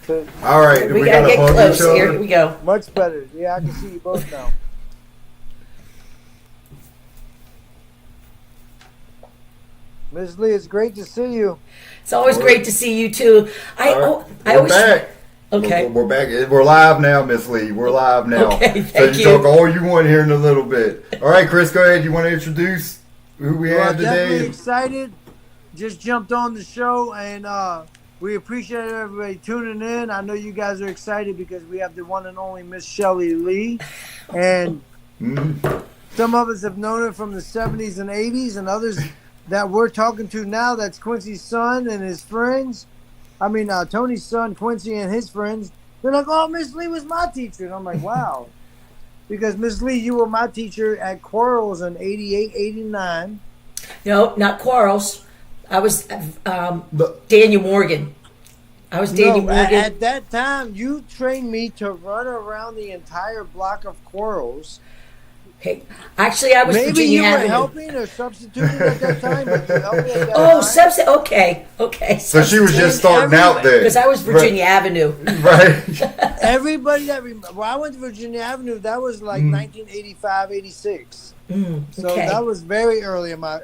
All right, We we gotta got get to hug close. each other. Here we go. Much better. Yeah, I can see you both now. Ms. Lee, it's great to see you. It's always great to see you too. I We're always back. Okay. We're back. We're live now, Miss Lee. We're live now. Okay, so thank you you. talk all you want here in a little bit. All right, Chris, go ahead. You want to introduce who we have Definitely today? excited. Just jumped on the show, and we appreciate everybody tuning in. I know you guys are excited because we have the one and only Miss Shelley Lee, and some of us have known her from the 70s and 80s, and others that we're talking to now, that's Quincy's son and his friends. I mean, Tony's son, Quincy, and his friends. They're like, oh, Miss Lee was my teacher. And I'm like, wow. Because, Miss Lee, you were my teacher at Quarles in 88, 89. No, not Quarles. I was Daniel Morgan. I was Daniel Morgan. At that time, you trained me to run around the entire block of Quarles. Okay. Actually, I was Maybe Virginia you were Avenue. helping or substituting at that time, but you helped me at that Oh, time. okay. So she was just starting out there. Because I was Virginia Avenue. Right. Everybody that well, I went to Virginia Avenue. That was like 1985, 86. So okay. that was very early in my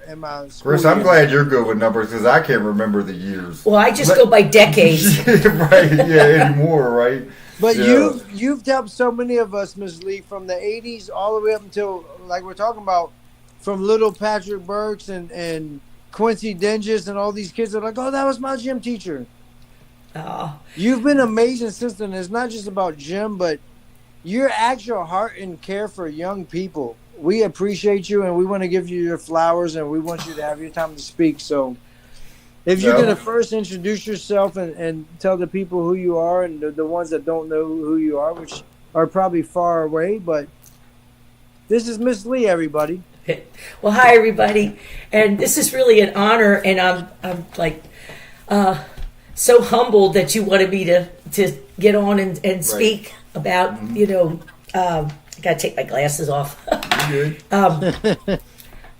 school. Chris, I'm years. glad you're good with numbers because I can't remember the years. Well, I just go by decades. Right, yeah, anymore, right? But Yeah. you've helped so many of us, Ms. Lee, from the 80s all the way up until, like we're talking about, from little Patrick Burks and Quincy Dinges and all these kids are like, oh, that was my gym teacher. You've been amazing since then. It's not just about gym, but your actual heart and care for young people. We appreciate you, and we want to give you your flowers, and we want you to have your time to speak. So if you're going to first introduce yourself and tell the people who you are and the ones that don't know who you are, which are probably far away, but this is Miss Lee, everybody. Well, hi, everybody. And this is really an honor, and I'm like so humbled that you wanted me to get on and speak about, I got to take my glasses off.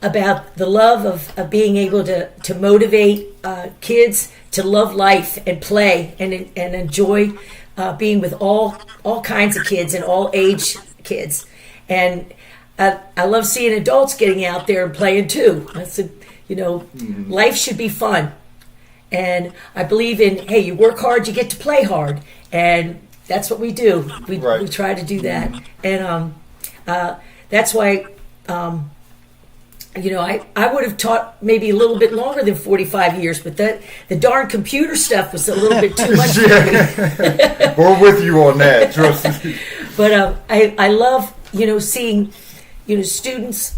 About the love of being able to motivate kids to love life and play and enjoy being with all kinds of kids and all age kids. And I love seeing adults getting out there and playing too. I said, life should be fun. And I believe in, hey, you work hard, you get to play hard. And that's what we do. We try to do that. And that's why... I would have taught maybe a little bit longer than 45 years, but the darn computer stuff was a little bit too much for me. We're with you on that, trust me. But I love, seeing, students,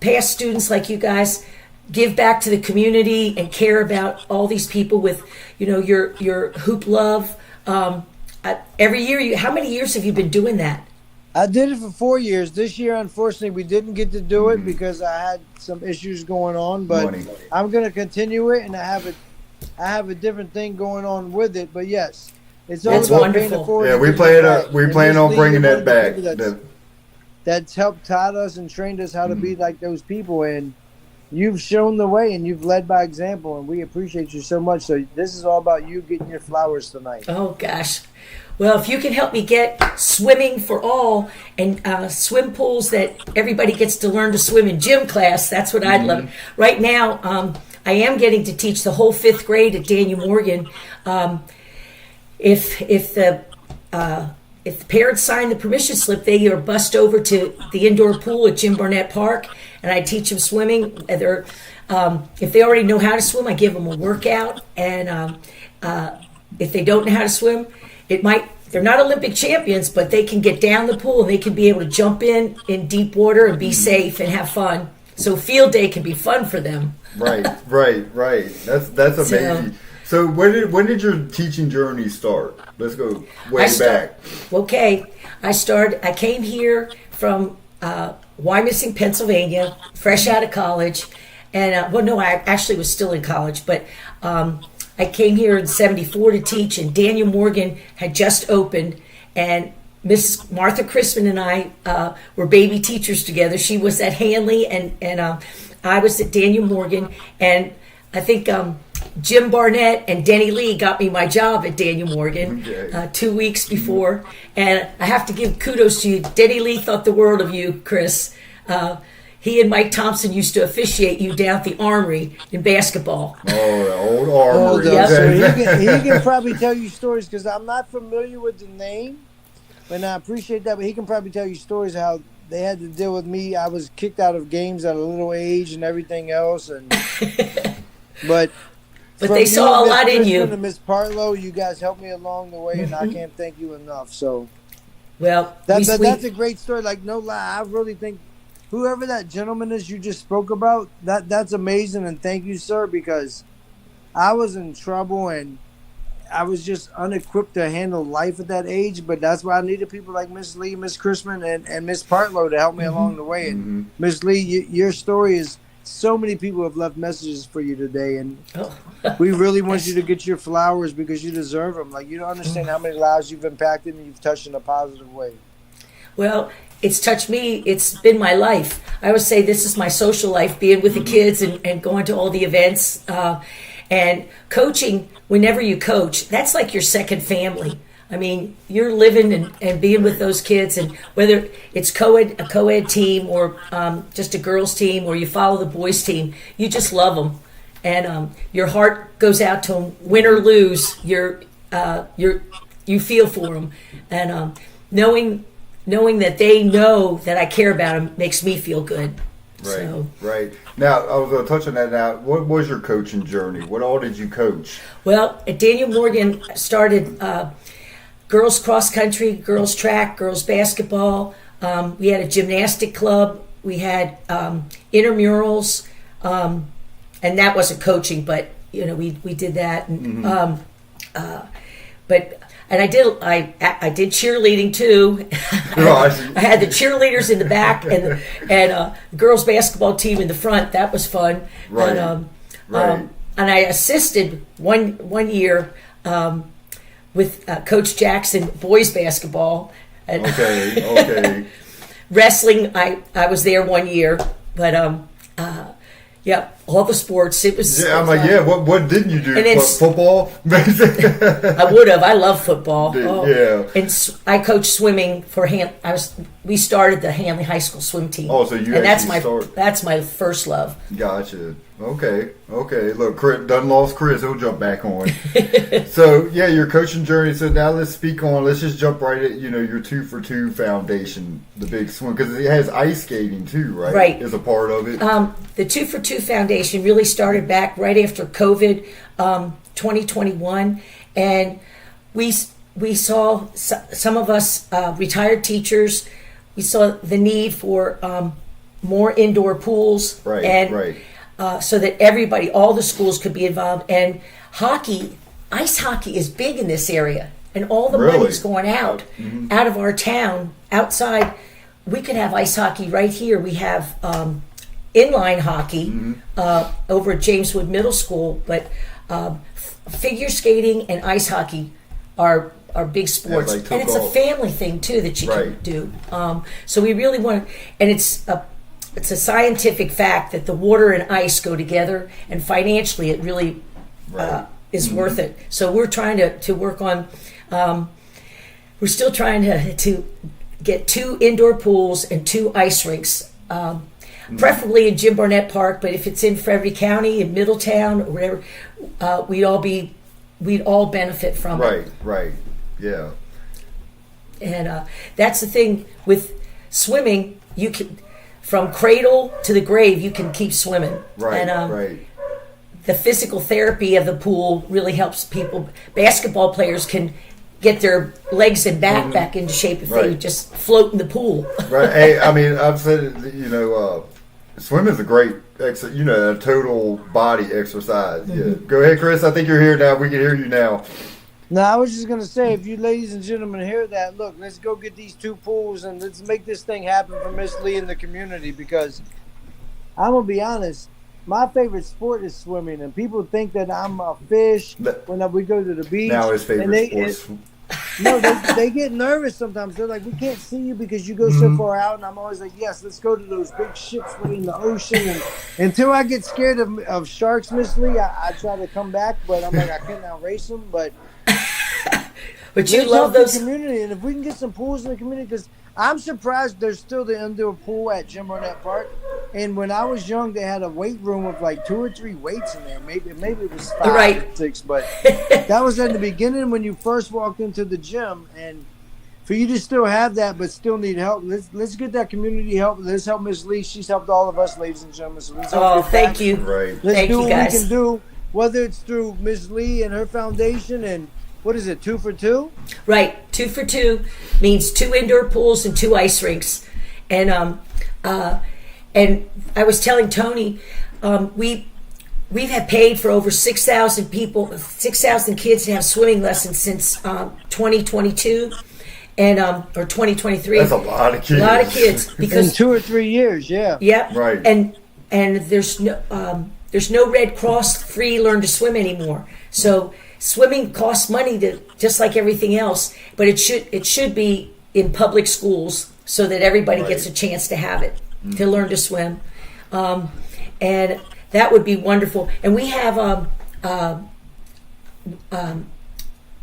past students like you guys give back to the community and care about all these people with, your hoop love. Every year, how many years have you been doing that? I did it for 4 years. This year, unfortunately, we didn't get to do it because I had some issues going on. But I'm going to continue it, and I have a different thing going on with it. But yes, it's all about wonderful. paying it forward. Yeah, we plan on bringing that back. That's helped taught us and trained us how to be like those people, and you've shown the way and you've led by example, and we appreciate you so much. So this is all about you getting your flowers tonight. Oh gosh. Well, if you can help me get swimming for all and swim pools that everybody gets to learn to swim in gym class, that's what I'd love. Right now, I am getting to teach the whole 5th grade at Daniel Morgan. If the parents sign the permission slip, they are bussed over to the indoor pool at Jim Barnett Park, and I teach them swimming. If they already know how to swim, I give them a workout, and if they don't know how to swim, they're not Olympic champions, but they can get down the pool and they can be able to jump in deep water and be safe and have fun. So field day can be fun for them. Right. That's amazing. So when did your teaching journey start? Let's go back. Okay. I came here from Wyomissing, Pennsylvania, fresh out of college. And, I actually was still in college, but I came here in 74 to teach, and Daniel Morgan had just opened, and Miss Martha Crispin and I were baby teachers together. She was at Hanley, and I was at Daniel Morgan, and I think Jim Barnett and Denny Lee got me my job at Daniel Morgan Okay. 2 weeks before. And I have to give kudos to you. Denny Lee thought the world of you, Chris. He and Mike Thompson used to officiate you down at the Armory in basketball. Oh, the old Armory. Hold on. So Okay. he can probably tell you stories because I'm not familiar with the name, and I appreciate that. But he can probably tell you stories how they had to deal with me. I was kicked out of games at a little age and everything else, and but They saw a lot in you. And Miss Partlow, you guys helped me along the way, and I can't thank you enough. So, Well, that's a great story. Like, no lie, I really think whoever that gentleman is you just spoke about, that's amazing, and thank you, sir, because I was in trouble and I was just unequipped to handle life at that age. But that's why I needed people like Miss Lee, Miss Chrisman, and Miss Partlow to help me along the way. And Miss Lee, your story is. So many people have left messages for you today, and we really want you to get your flowers because you deserve them. Like, you don't understand how many lives you've impacted and you've touched in a positive way. Well, it's touched me. It's been my life. I always say this is my social life, being with the kids and going to all the events. And coaching, whenever you coach, that's like your second family. I mean, you're living and being with those kids, and whether it's a co-ed team or just a girls team, or you follow the boys team, you just love them, and your heart goes out to them, win or lose. You feel for them, and knowing that they know that I care about them makes me feel good. Right, So. right. Now, I was going to touch on that now. What was your coaching journey? What all did you coach? Well, at Daniel Morgan, I started girls cross country, girls track, girls basketball. We had a gymnastic club. We had intramurals, and that wasn't coaching, but we did that. And, I did cheerleading too. I had the cheerleaders in the back and the girls basketball team in the front. That was fun. Right. And I assisted one year with Coach Jackson boys basketball. And Okay. wrestling, I was there 1 year, but yeah, all the sports. It was. Yeah, I'm like, what didn't you do? And then Football? I would have. I love football. Yeah. And I coached swimming for we started the Hanley High School swim team. Oh, so you and actually that's my first love. Gotcha. Okay. Look, Chris, done lost Chris. He'll jump back on. So, yeah, your coaching journey. So now let's just jump right at, your 2 for 2 foundation, the big swim, because it has ice skating too, right? Right. Is a part of it. The 2 for 2 foundation really started back right after COVID, 2021. And we saw some of us retired teachers. We saw the need for more indoor pools. Right, and, right. So that all the schools could be involved. And ice hockey is big in this area. And all the money's going out of our town, outside. We could have ice hockey right here. We have inline hockey over at Jameswood Middle School. But figure skating and ice hockey are big sports. Like and it's a family thing, too, that you can do. So we really want to... And it's a scientific fact that the water and ice go together, and financially it really is worth it. So we're trying to work on, we're still trying to get 2 indoor pools and 2 ice rinks, preferably in Jim Barnett Park, but if it's in Frederick County, in Middletown, or whatever, we'd all benefit from it. Right, yeah. And that's the thing with swimming, you can... From cradle to the grave, you can keep swimming. Right, and, right. The physical therapy of the pool really helps people. Basketball players can get their legs and back into shape if they just float in the pool. Right. Hey, I mean, I've said, swimming is a great, a total body exercise. Yeah. Go ahead, Chris. I think you're here now. We can hear you now. No, I was just going to say, if you ladies and gentlemen hear that, look, let's go get these 2 pools and let's make this thing happen for Miss Lee in the community, because I'm going to be honest, my favorite sport is swimming, and people think that I'm a fish when we go to the beach. Now his favorite sports. No, they get nervous sometimes. They're like, we can't see you because you go so far out. And I'm always like, yes, let's go to those big ships in the ocean. And until I get scared of sharks, Miss Lee, I try to come back, but I'm like, I can't outrace them. But you love those community, and if we can get some pools in the community, because I'm surprised there's still the indoor pool at Jim Barnett Park. And when I was young, they had a weight room of like 2 or 3 weights in there. Maybe it was 5 right. or 6, but that was in the beginning when you first walked into the gym. And for you to still have that, but still need help, let's get that community help. Let's help Miss Lee. She's helped all of us, ladies and gentlemen. So let's help thank you. Right. Let's thank do you, what guys. we can do, whether it's through Miss Lee and her foundation and. What is it, 2 for 2? Right, 2 for 2 means 2 indoor pools and 2 ice rinks. And I was telling Tony, we have paid for over 6,000 people, 6,000 kids to have swimming lessons since 2022 and or 2023. That's a lot of kids. A lot of kids because in 2 or 3 years, yeah. Yep. Right. And there's no Red Cross free learn to swim anymore. So swimming costs money just like everything else, but it should be in public schools so that everybody gets a chance to have it, to learn to swim. And that would be wonderful. And we have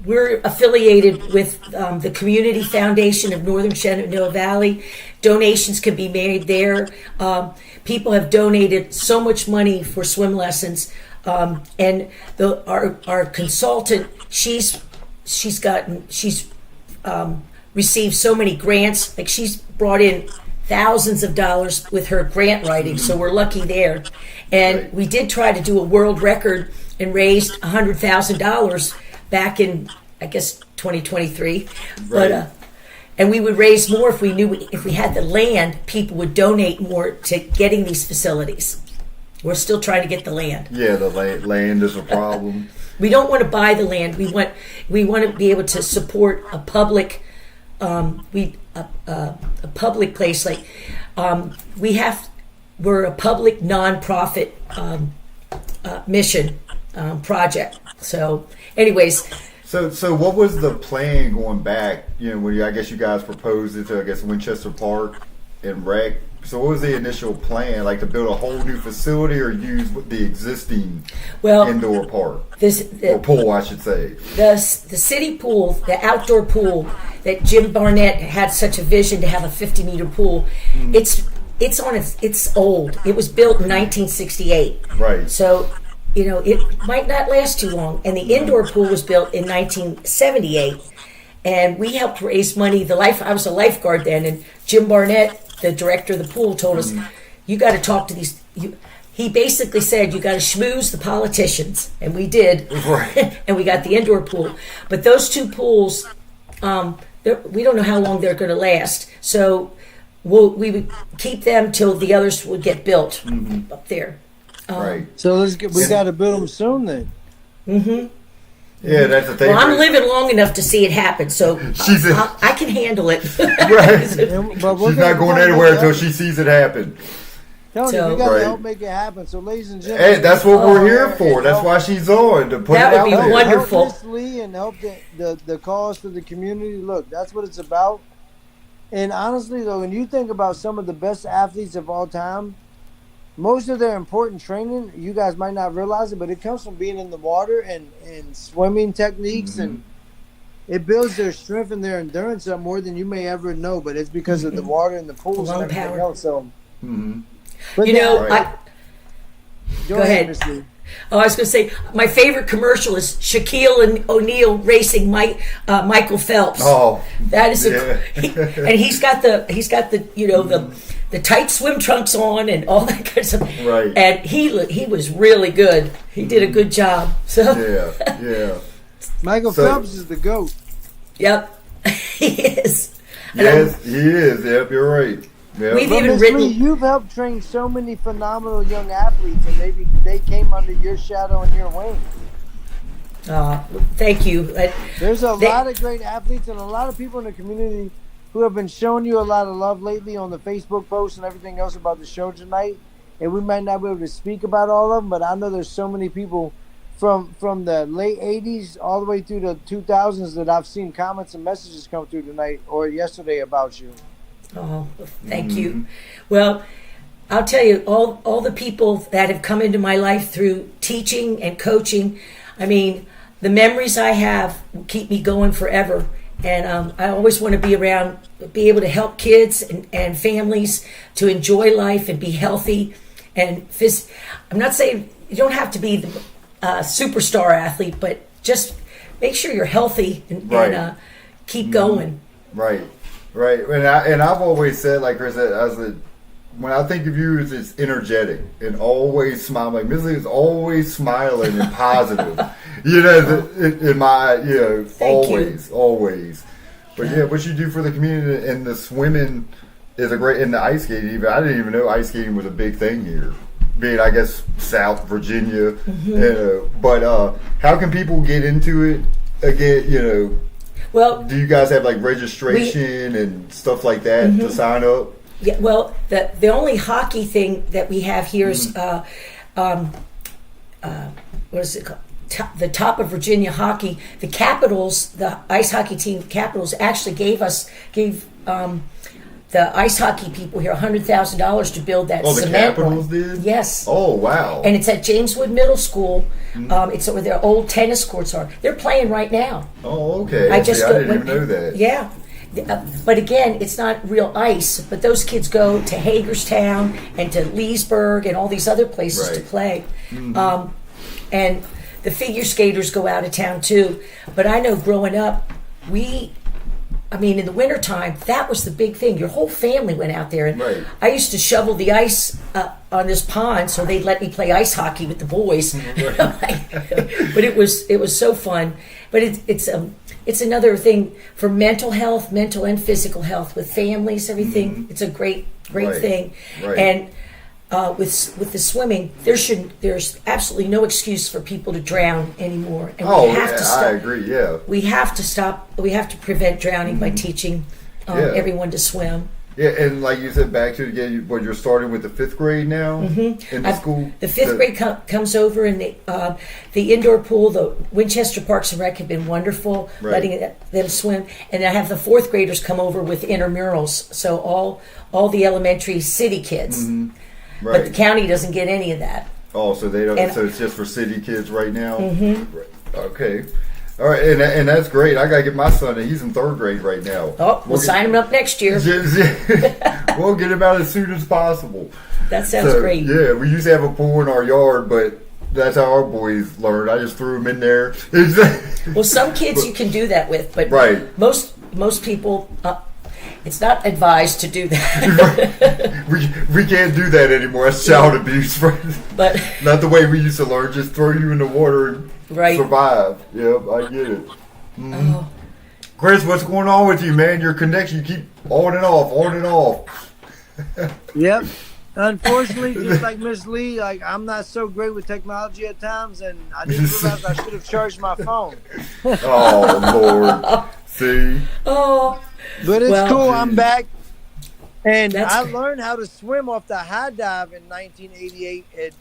we're affiliated with the Community Foundation of Northern Shenandoah Valley. Donations can be made there. People have donated so much money for swim lessons. And our consultant, she's received so many grants. Like she's brought in thousands of dollars with her grant writing, so we're lucky there. And we did try to do a world record and raised $100,000 back in, I guess, 2023. Right. But and we would raise more if we had the land. People would donate more to getting these facilities. We're still trying to get the land. Yeah, the land is a problem. We don't want to buy the land. We want to be able to support a public, a public place. Like we're a public nonprofit mission project. So, anyways. So what was the plan going back? You know, when I guess you guys proposed it to Winchester Park and Rec. So what was the initial plan? Like to build a whole new facility or use the existing indoor park? Or pool, I should say. The city pool, the outdoor pool that Jim Barnett had such a vision to have a 50-meter pool, it's old. It was built in 1968. Right. So, it might not last too long. And the indoor pool was built in 1978. And we helped raise money. I was a lifeguard then, and Jim Barnett, the director of the pool, told us, you got to talk to these. He basically said, you got to schmooze the politicians. And we did. Right. And we got the indoor pool. But those 2 pools, we don't know how long they're going to last. So we would keep them till the others would get built up there. Right. So we got to build them soon then. Mm-hmm. Yeah, that's the thing. Well, I'm living long enough to see it happen, so I can handle it. Right. She's not going anywhere until she sees it happen. Tony, we got to help make it happen. So, ladies and gentlemen, hey, that's what we're here for. That's why she's on, to put that it out would be there. wonderful. Help Miss Lee and help the cause for the community. Look, that's what it's about. And honestly, though, when you think about some of the best athletes of all time, most of their important training, you guys might not realize it, but it comes from being in the water and swimming techniques, and it builds their strength and their endurance up more than you may ever know. But it's because of the water and the pools and everything else. So, Go ahead. Miss Lee. Oh, I was going to say my favorite commercial is Shaquille O'Neal racing Michael Phelps. Oh, that is and he's got the tight swim trunks on and all that kind of stuff. Right. And he was really good. He did a good job. So yeah. Michael Phelps is the GOAT. Yep, he is. Yes, he is. Yep, you're right. Yep. We've even written. You've helped train so many phenomenal young athletes, and maybe they came under your shadow and your wing. Thank you. There's a lot of great athletes and a lot of people in the community who have been showing you a lot of love lately on the Facebook posts and everything else about the show tonight. And we might not be able to speak about all of them, but I know there's so many people from the late 80s all the way through the 2000s that I've seen comments and messages come through tonight or yesterday about you. Oh, thank you. Well, I'll tell you, all the people that have come into my life through teaching and coaching, I mean, the memories I have keep me going forever. And I always want to be around, be able to help kids and families to enjoy life and be healthy. And I'm not saying you don't have to be the superstar athlete, but just make sure you're healthy and keep going. Right. And I've always said, like Chris said, when I think of you, it's energetic and always smiling. Like Miss Lee is always smiling and positive. In my always. But what you do for the community and the swimming is a great. And the ice skating, even I didn't even know ice skating was a big thing here. Being, I guess, South Virginia. But how can people get into it again? Well, do you guys have like registration and stuff like that to sign up? Yeah. Well, the only hockey thing that we have here is what is it called? The top of Virginia hockey. The Capitals, the ice hockey team Capitals, actually gave the ice hockey people here $100,000 to build that cement. The Capitals did? Yes. Oh, wow. And it's at Jameswood Middle School. It's where their old tennis courts are. They're playing right now. Oh, okay. I didn't even know that. Yeah. But again, it's not real ice. But those kids go to Hagerstown and to Leesburg and all these other places to play. And the figure skaters go out of town too. But I know growing up, in the wintertime, that was the big thing. Your whole family went out there. And I used to shovel the ice on this pond so they'd let me play ice hockey with the boys. But it was so fun. But it's another thing for mental health, mental and physical health with families, everything. It's a great thing. And with the swimming, there's absolutely no excuse for people to drown anymore. And we have to stop. I agree. Yeah, we have to stop. We have to prevent drowning by teaching everyone to swim. Yeah, and like you said, back to again, you're starting with the 5th grade now in the school. The 5th grade comes over, and the indoor pool, the Winchester Parks and Rec have been wonderful, letting them swim. And I have the 4th graders come over with intramurals, so all the elementary city kids. But the county doesn't get any of that. Oh, so they don't. So it's just for city kids right now. Okay. All right, and that's great. I gotta get my son. He's in 3rd grade right now. Oh, we'll sign him up next year. We'll get him out as soon as possible. That sounds great. Yeah, we used to have a pool in our yard, but that's how our boys learned. I just threw them in there. Well, some kids you can do that with, but most people. It's not advised to do that. we can't do that anymore. That's child abuse. But not the way we used to learn. Just throw you in the water and survive. Yep, I get it. Oh. Chris, what's going on with you, man? Your connection, you keep on and off. Yep. Unfortunately, just like Miss Lee, I'm not so great with technology at times, and I didn't realize I should have charged my phone. Oh, Lord. See? Oh. But it's cool. I'm back. And I learned how to swim off the high dive in 1988 at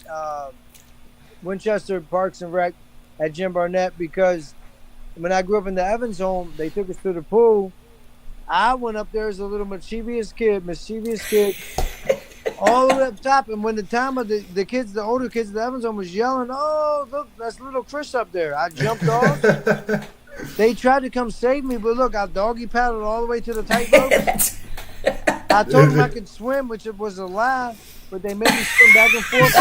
Winchester Parks and Rec at Jim Barnett, because when I grew up in the Evans home, they took us to the pool. I went up there as a little mischievous kid, all the way up top. And when the time of the kids, the older kids at the Evans home was yelling, "Oh, look, that's little Chris up there," I jumped off. They tried to come save me, but look, I doggy paddled all the way to the tightrope. I told them I could swim, which was a lie, but they made me swim back and forth.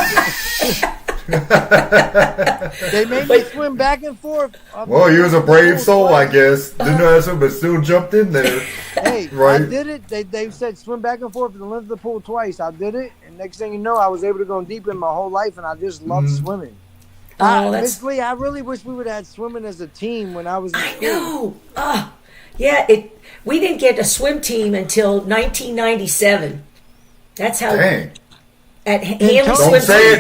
They made me swim back and forth. Well, you was a brave soul, I guess. Didn't know that, but still jumped in there. Hey, I did it. They said swim back and forth to the length of the pool twice. I did it, and next thing you know, I was able to go deep in my whole life, and I just loved swimming. Miss Lee, I really wish we would have had swimming as a team when I was in school. I know. We didn't get a swim team until 1997. That's how. Dang. At Hanley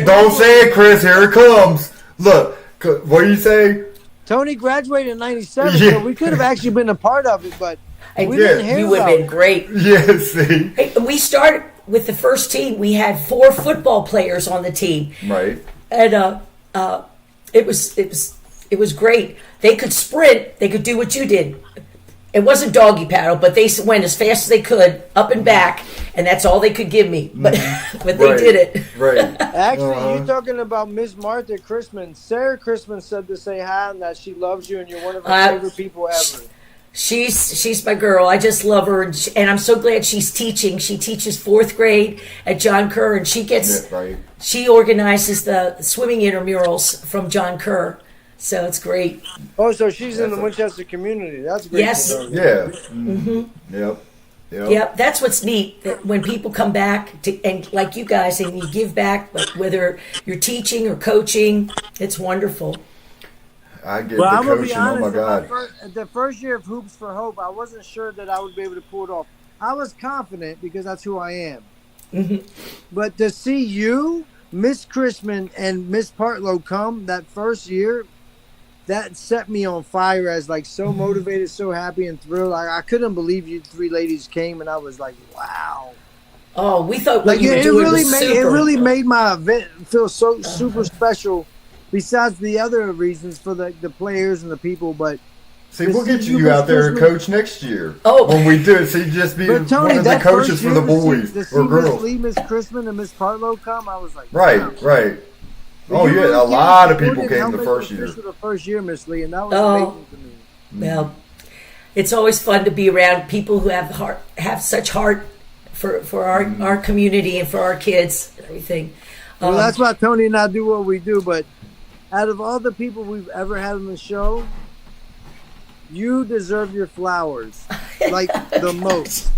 Don't say it, Chris. Here it comes. Look, what do you say? Tony graduated in 97, so we could have actually been a part of it, but we didn't hear you would have been great. Yeah, see. Hey, we started with the first team. We had 4 football players on the team. Right. And It was great. They could sprint. They could do what you did. It wasn't doggy paddle, but they went as fast as they could, up and back, and that's all they could give me. But but they did it. Right. Actually, you're talking about Miss Martha Christman. Sarah Christman said to say hi and that she loves you and you're one of her favorite people ever. She's my girl. I just love her, and I'm so glad she's teaching. She teaches 4th grade at John Kerr, and she organizes the swimming intramurals from John Kerr. So it's great. Oh, so she's in the Winchester community. That's great. Yes. Yeah. Yep. Yep. That's what's neat. That when people come back to, and like you guys, and you give back, like whether you're teaching or coaching, it's wonderful. I get the I'm gonna coaching. be honest, Oh my God. the first year of Hoops for Hope, I wasn't sure that I would be able to pull it off. I was confident because that's who I am. But to see you, Miss Christman, and Miss Partlow come that first year, that set me on fire as like so motivated, so happy and thrilled. I couldn't believe you 3 ladies came, and I was like, wow. Oh, we thought Like what you were doing was super. It really made my event feel so super special. Besides the other reasons for the players and the people, but see, we'll get you out there to coach next year. Oh, when we do it, see, just be but Tony, one of the coaches for the boys or girls. Miss Christman and Miss Partlow come. I was like, right, wow. right. But Oh, yeah, really a lot of people came the first year. The first year, Miss Lee, and that was amazing to me. Well, it's always fun to be around people who have such heart for our community and for our kids and everything. Well, that's why Tony and I do what we do. But out of all the people we've ever had on the show, you deserve your flowers like the most.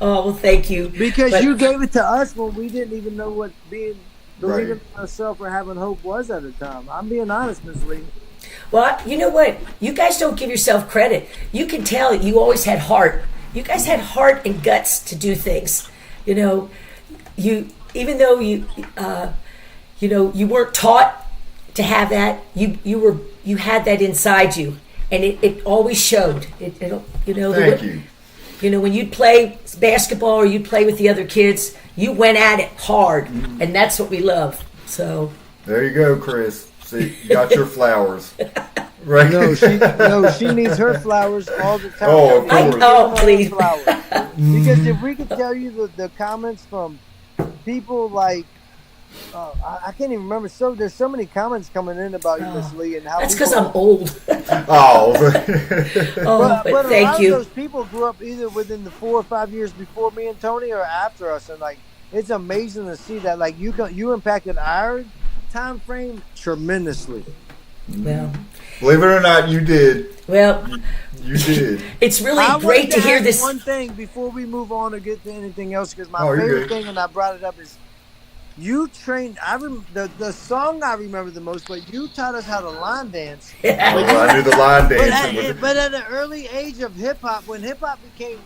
Oh, well, thank you. Because you gave it to us when we didn't even know what believing in ourselves or having hope was at the time. I'm being honest, Ms. Lee. Well, you know what? You guys don't give yourself credit. You can tell you always had heart. You guys had heart and guts to do things. You know, even though you weren't taught to have that, you had that inside you, and it always showed. Thank you. You know, when you'd play basketball or you'd play with the other kids, you went at it hard, and that's what we love. So there you go, Chris. See, you got your flowers. Right? No, she needs her flowers all the time. Oh, of course. Please. Flowers. Because if we could tell you the comments from people like, I can't even remember. So there's so many comments coming in about you, Miss Lee, and how that's because I'm old. Oh, but thank a lot you. of those people grew up either within the 4 or 5 years before me and Tony, or after us, and like it's amazing to see that. Like you impacted our time frame tremendously. Well, believe it or not, you did. Well, you did. It's really great to hear this. One thing before we move on or get to anything else, because my you're favorite good. thing, and I brought it up, is you trained. The song I remember the most, but you taught us how to line dance. I knew the line dancing. But at an early age of hip hop, when hip hop became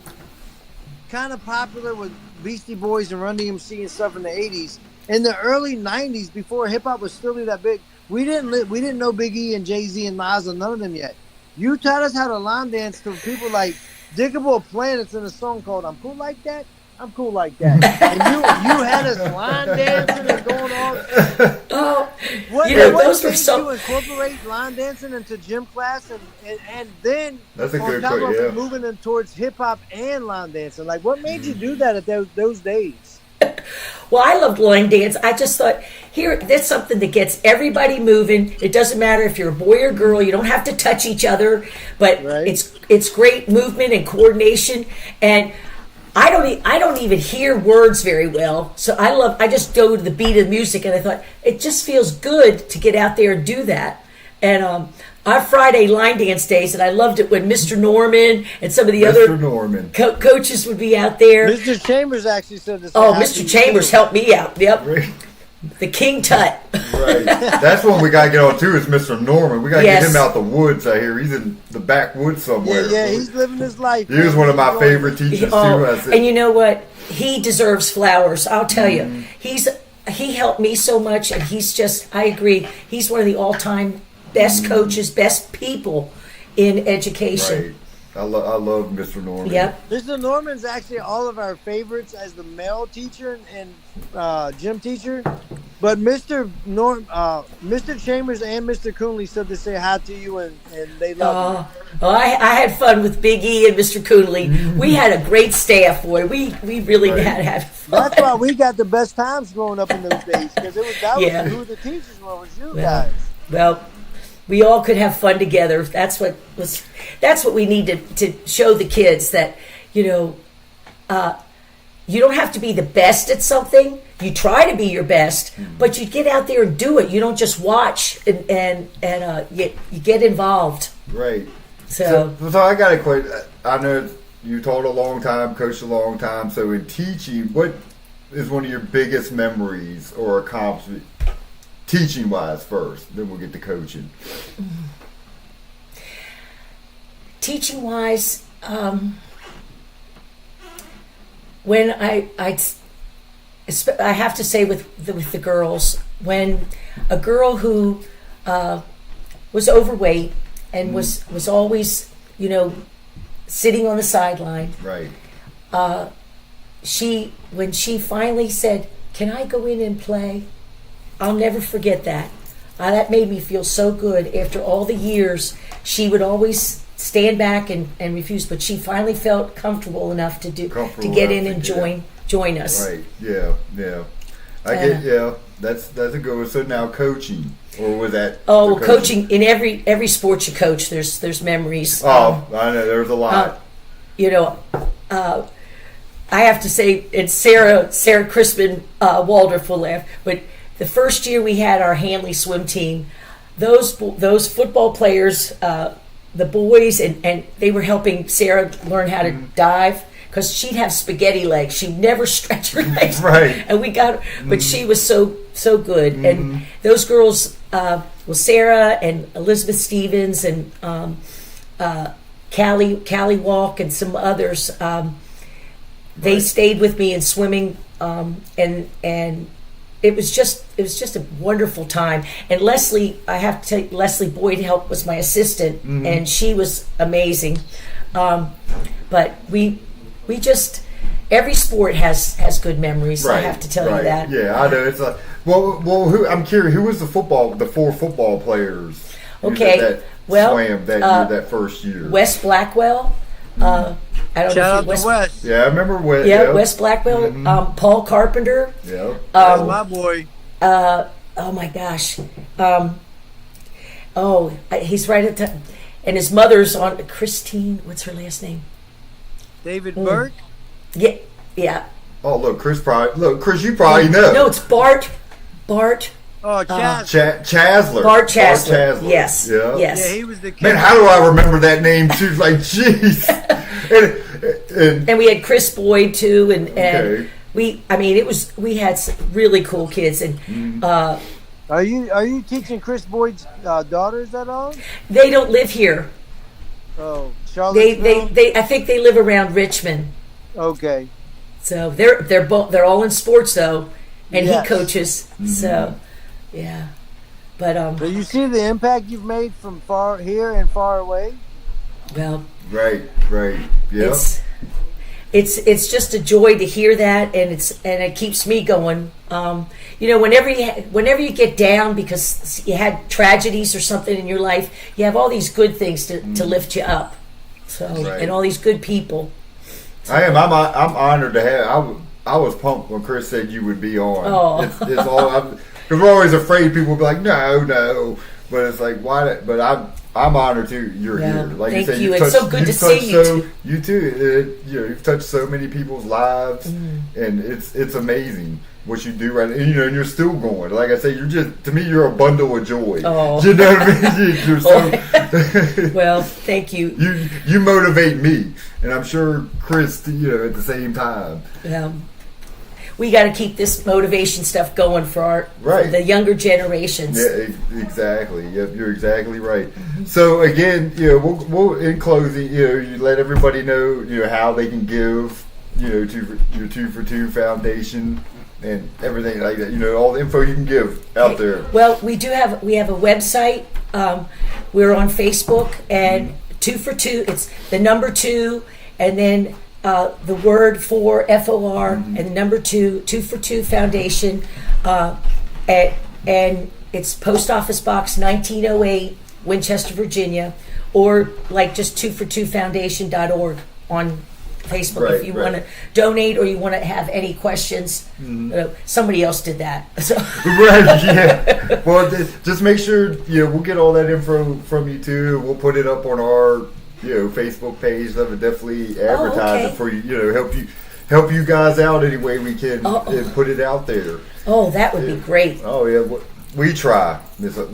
kind of popular with Beastie Boys and Run DMC and stuff in the 80s, in the early 90s, before hip hop was still that big, we didn't know Big E and Jay-Z and Nas and none of them yet. You taught us how to line dance to people like Diggable Planets in a song called "I'm Cool Like That." I'm cool like that. And you had us line dancing and going on. Oh, what those were made some. you incorporate line dancing into gym class and then That's a on good top of question. it, moving them towards hip hop and line dancing? Like, what made you do that at those days? Well, I loved line dance. I just thought, that's something that gets everybody moving. It doesn't matter if you're a boy or girl. You don't have to touch each other, but it's great movement and coordination. And I don't even hear words very well, so I just go to the beat of the music, and I thought it just feels good to get out there and do that. And our Friday line dance days, and I loved it when Mr. Norman and some of the other coaches would be out there. Mr. Chambers actually said this. Oh, Mr. Chambers helped me out. Yep. The King Tut. Right. That's one we got to get on too, is Mr. Norman. We got to get him out the woods out here. He's in the backwoods somewhere. Yeah, he's living his life. He was one of my favorite teachers too. And you know what? He deserves flowers. I'll tell you. He helped me so much, and I agree. He's one of the all-time best coaches, best people in education. Right. I love Mr. Norman. Yep. Mr. Norman's actually all of our favorites as the male teacher and gym teacher. But Mr. Chambers and Mr. Coonley said to say hi to you, and they love you. I had fun with Big E and Mr. Coonley. We had a great staff, boy. We really had fun. That's why we got the best times growing up in those days, because was who the teachers were, was you guys. Well, we all could have fun together. That's what we need to show the kids, that you don't have to be the best at something. You try to be your best, but you get out there and do it. You don't just watch and you get involved. Right. So I got a question. I know you taught a long time, coached a long time. So in teaching, what is one of your biggest memories or accomplishment, teaching wise first? Then we'll get to coaching. Teaching wise, when I have to say with the girls, when a girl who was overweight and was always, sitting on the sideline. Right. When she finally said, "Can I go in and play?" I'll never forget that. That made me feel so good. After all the years, she would always stand back and refuse, but she finally felt comfortable enough to get in and join us. Right. Yeah. That's a good one. So now coaching, or was that? Oh, coaching in every sport you coach, there's memories. Oh, I know there's a lot. I have to say, and Sarah Crispin Waldorf will laugh, but the first year we had our Hanley swim team, those football players, the boys, and they were helping Sarah learn how to dive, because she'd have spaghetti legs. She'd never stretch her legs. Right. And we got her, but she was so good. And those girls, Sarah and Elizabeth Stevens and Callie Walk and some others, they stayed with me in swimming, and it was just a wonderful time. And Leslie, I have to tell you, Leslie Boyd was my assistant, and she was amazing. But we just, every sport has good memories. Right, I have to tell you that. Yeah, I know. It's like, I'm curious. Who was the four football players? Okay, swam that first year. Wes Blackwell. I don't know. Wes. Yeah, I remember Wes. Yeah, Wes Blackwell. Paul Carpenter. Yeah. That's my boy. Oh my gosh. He's right at the, and his mother's on Christine. What's her last name? David Burke. Yeah. Oh, look, Chris, you probably know. No, it's Bart. Oh, Chasler. Bart Chasler. Yes. Yeah. Yes. Yeah, he was the kid. Man, how do I remember that name too? Like, jeez. and we had Chris Boyd too, and okay. we had some really cool kids. And are you teaching Chris Boyd's daughters at all? They don't live here. Oh, Charlotte. They I think they live around Richmond. Okay. So they're all in sports though, and yes. he coaches. So yeah, but So you see the impact you've made from far here and far away. Well, right, yeah. It's just a joy to hear that, and it keeps me going. Whenever you get down because you had tragedies or something in your life, you have all these good things to lift you up. So and all these good people. So, I'm honored to have. I was pumped when Chris said you would be on. Oh. It's all because we're always afraid people will be like, no, but it's like why? But I'm honored too. You're here. Like thank you said, you. It's so good to see you. You too. You've touched so many people's lives, and it's amazing what you do right. And you're still going. Like I say, you're a bundle of joy. Oh. You know what I mean? You're so. Well, thank you. You motivate me, and I'm sure Chris, at the same time. We got to keep this motivation stuff going for the younger generations. Yeah, exactly. Yep, you're exactly right. So again, we'll in closing, you let everybody know, how they can give, to your 2 for 2 foundation and everything like that. All the info you can give out there. Well, we have a website. We're on Facebook, and 2 for 2. It's the number 2, and then the word for FOR and the number 2 for 2 Foundation. and it's Post Office Box 1908, Winchester, Virginia, or like just 2for2foundation.org on Facebook Right, if you right. want to donate or you want to have any questions. Somebody else did that. So. Right, yeah. Well, just make sure, we'll get all that info from you too. We'll put it up on our, Facebook page. That would definitely advertise okay. it for you, help you guys out any way we can and put it out there. Oh, that would be great. Oh, yeah. We try.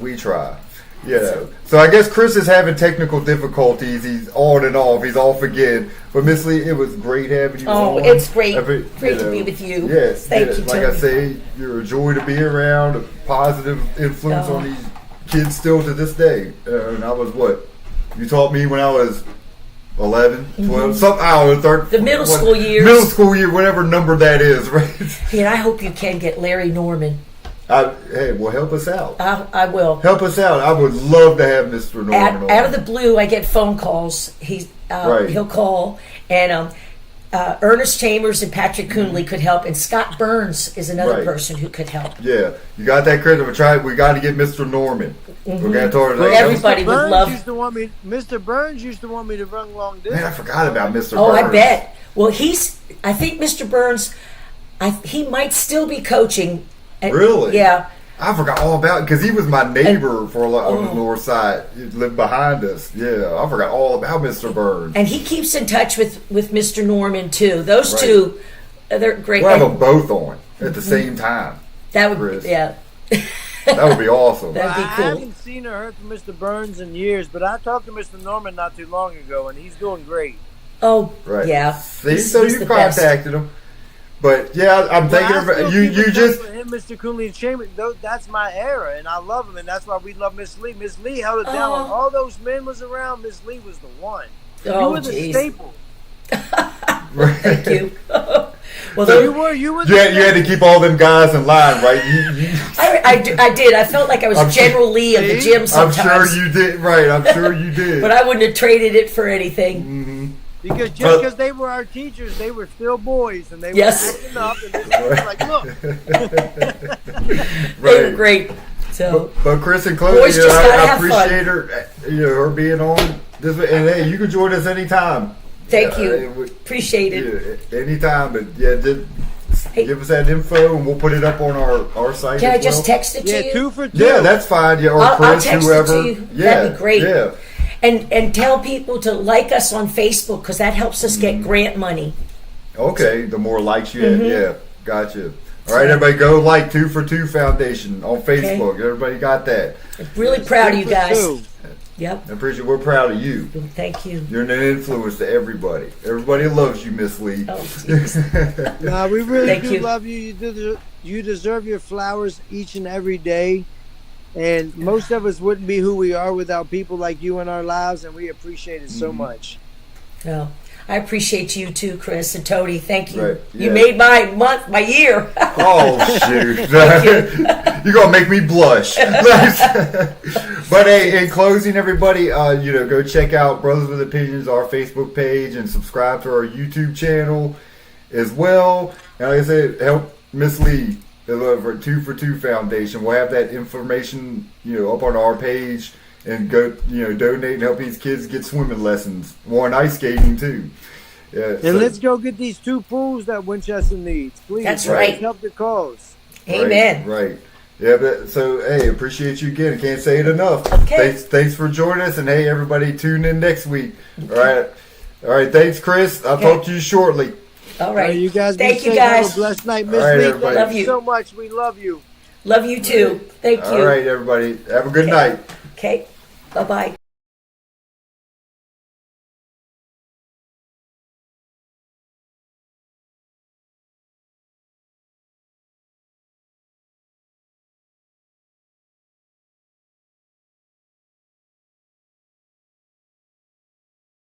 We try. Yeah. So I guess Chris is having technical difficulties. He's on and off. He's off again. But Miss Lee, it was great having you on. Oh, it's great. Great to be with you. Yes. Thank you, Like Tony. I say, you're a joy to be around, a positive influence on these kids still to this day. And I was what? You taught me when I was 11, 12, something, I don't know, The middle school years. Middle school year, whatever number that is, right? And I hope you can get Larry Norman. Hey, well, help us out. I will. Help us out. I would love to have Mr. Norman on. Out of the blue, I get phone calls. Right. He'll call, and Ernest Chambers and Patrick Coonley could help, and Scott Burns is another Right. person who could help. Yeah, you got that, Chris. We got to get Mr. Norman. We got to Everybody would love. Mr. Burns used to want me to run long distance. Man, I forgot about Mr. Oh, Burns. I bet. Well, I think Mr. Burns, he might still be coaching. Really? Yeah. I forgot all about it because he was my neighbor on the north side. He lived behind us. Yeah, I forgot all about Mr. Burns. And he keeps in touch with Mr. Norman too. Those Right. two, they're great. We'll have them both on at the same time. That would, Chris. yeah. That would be awesome. That'd be I cool. haven't seen or heard from Mr. Burns in years, but I talked to Mr. Norman not too long ago, and he's doing great. Oh, Right. yeah. See, so he's you the best. contacted him. But yeah, I'm thinking about you. You just for him, Mr. Coonley and Chambers. That's my era, and I love him, and that's why we love Miss Lee. Miss Lee held it down. When all those men was around, Miss Lee was the one. You were the staple. Thank you. Well, So you were. you had to keep all them guys in line, right? I did. I felt like I was General Lee of the gym I'm sometimes. sure you did. Right, I'm sure you did. But I wouldn't have traded it for anything. Because just because they were our teachers, they were still boys, and they were acting up, and this was like, look. They were great. So, but Chris, in Boys closing, just gotta I have appreciate her, her being on this. And hey, you can join us anytime. thank you. Appreciate it. Yeah, anytime. But yeah, just give us that info, and we'll put it up on our site. Can I as just well. text it to Yeah, you? 2 for 2. Yeah, that's fine. Yeah, or I'll Chris, text whoever. it to you. Yeah, That'd be great. Yeah. And tell people to like us on Facebook because that helps us get grant money. Okay, the more likes you have, yeah, gotcha. All right, everybody, go like 2 for 2 Foundation on Facebook. Everybody got that. Really proud of you 2 for guys. 2. Yep. I appreciate. We're proud of you. Thank you. You're an influence to everybody. Everybody loves you, Miss Lee. Oh, jeez. No, we really Thank do you. love you. You deserve your flowers each and every day. And most of us wouldn't be who we are without people like you in our lives, and we appreciate it so much. Well, I appreciate you too, Chris and Tony. Thank you. Right, You yeah. made my month, my year. Oh shoot! You're gonna make me blush. But hey, in closing, everybody, go check out Brothers with Opinions, our Facebook page, and subscribe to our YouTube channel as well. And like I said, help Miss Lee for 2 for 2 Foundation. We'll have that information, up on our page, and go, donate and help these kids get swimming lessons, more ice skating too. Yeah, And let's go get these 2 pools that Winchester needs, please. That's Let's right. help the cause. Amen. Right. Yeah, but so hey, appreciate you again. I can't say it enough. Okay. Thanks for joining us, and hey, everybody, tune in next week. All right. Thanks, Chris. I'll talk to you shortly. All right. You guys, Thank be you, safe. guys. Have a blessed night, All Miss right, Lee. everybody. Thank Love you you. so much. We love you. Love you too. Thank you. All right, everybody. Have a good night. Okay. Bye-bye.